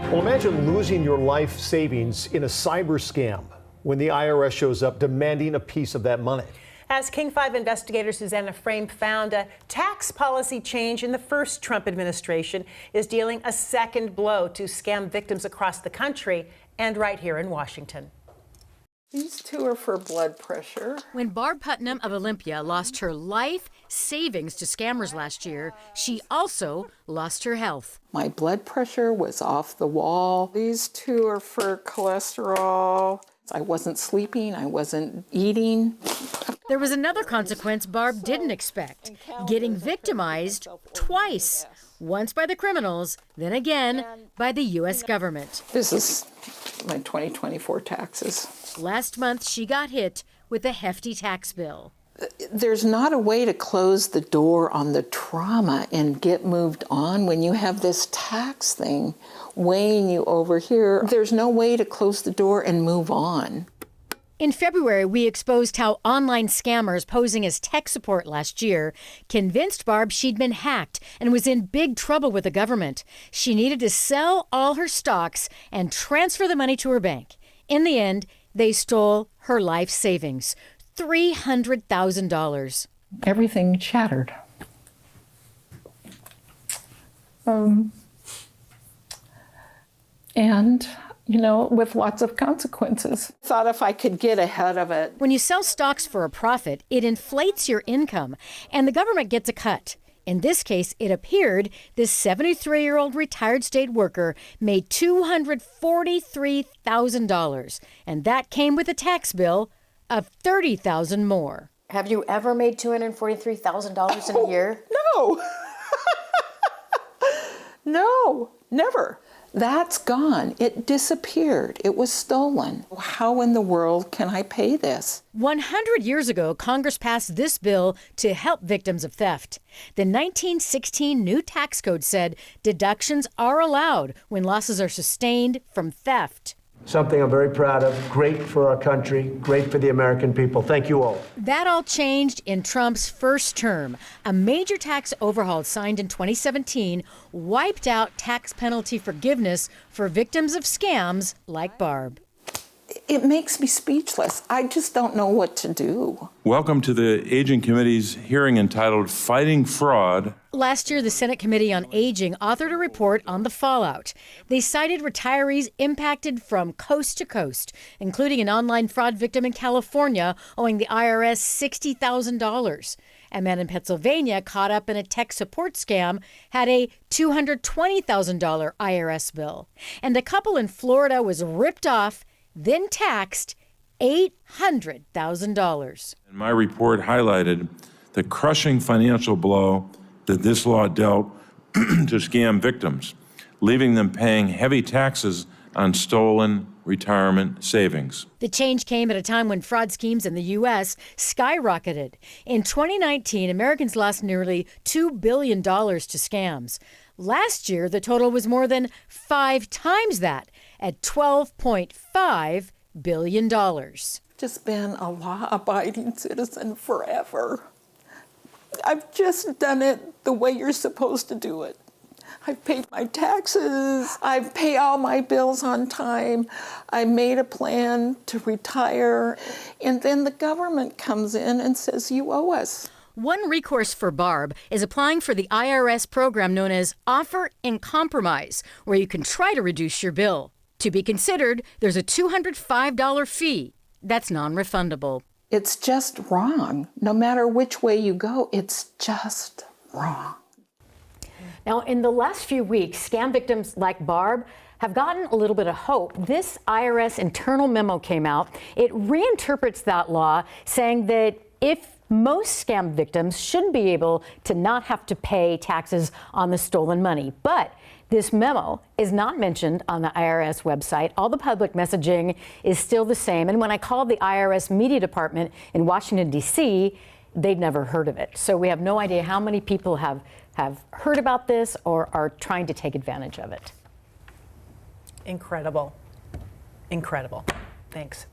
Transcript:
Well, imagine losing your life savings in a cyber scam when the IRS shows up demanding a piece of that money. As King 5 investigator Susanna Frame found, a tax policy change in the first Trump administration is dealing a second blow to scam victims across the country and right here in Washington. These two are for blood pressure. When Barb Putnam of Olympia lost her life savings to scammers last year, she also lost her health. My blood pressure was off the wall. These two are for cholesterol. I wasn't sleeping, I wasn't eating. There was another consequence Barb didn't expect, getting victimized twice. Once by the criminals, then again by the U.S. government. This is my 2024 taxes. Last month, she got hit with a hefty tax bill. There's not a way to close the door on the trauma and get moved on when you have this tax thing weighing you over here. There's no way to close the door and move on. In February, we exposed how online scammers posing as tech support last year convinced Barb she'd been hacked and was in big trouble with the government. She needed to sell all her stocks and transfer the money to her bank. In the end, they stole her life savings, $300,000. Everything shattered. And, with lots of consequences. Thought if I could get ahead of it. When you sell stocks for a profit, it inflates your income, and the government gets a cut. In this case, it appeared this 73-year-old retired state worker made $243,000, and that came with a tax bill of $30,000 more. Have you ever made $243,000 in a year? No. No, never. That's gone. It disappeared. It was stolen. How in the world can I pay this? 100 years ago, Congress passed this bill to help victims of theft. The 1916 new tax code said deductions are allowed when losses are sustained from theft. Something I'm very proud of. Great for our country, great for the American people. Thank you all. That all changed in Trump's first term. A major tax overhaul signed in 2017 wiped out tax penalty forgiveness for victims of scams like Barb. It makes me speechless. I just don't know what to do. Welcome to the Aging Committee's hearing entitled Fighting Fraud. Last year, the Senate Committee on Aging authored a report on the fallout. They cited retirees impacted from coast to coast, including an online fraud victim in California owing the IRS $60,000. A man in Pennsylvania caught up in a tech support scam had a $220,000 IRS bill. And a couple in Florida was ripped off, then taxed $800,000. My report highlighted the crushing financial blow that this law dealt to scam victims, leaving them paying heavy taxes on stolen retirement savings. The change came at a time when fraud schemes in the U.S. skyrocketed. In 2019, Americans lost nearly $2 billion to scams. Last year, the total was more than 5 times that, at $12.5 billion. Just been a law-abiding citizen forever. I've just done it the way you're supposed to do it. I've paid my taxes. I've paid all my bills on time. I made a plan to retire. And then the government comes in and says, you owe us. One recourse for Barb is applying for the IRS program known as Offer in Compromise, where you can try to reduce your bill. To be considered, there's a $205 fee. That's non-refundable. It's just wrong. No matter which way you go, it's just wrong. Now, in the last few weeks, scam victims like Barb have gotten a little bit of hope. This IRS internal memo came out. It reinterprets that law, saying that if most scam victims shouldn't be able to not have to pay taxes on the stolen money. But this memo is not mentioned on the IRS website. All the public messaging is still the same. And when I called the IRS media department in Washington, D.C., they'd never heard of it. So we have no idea how many people have heard about this or are trying to take advantage of it. Incredible. Incredible. Thanks.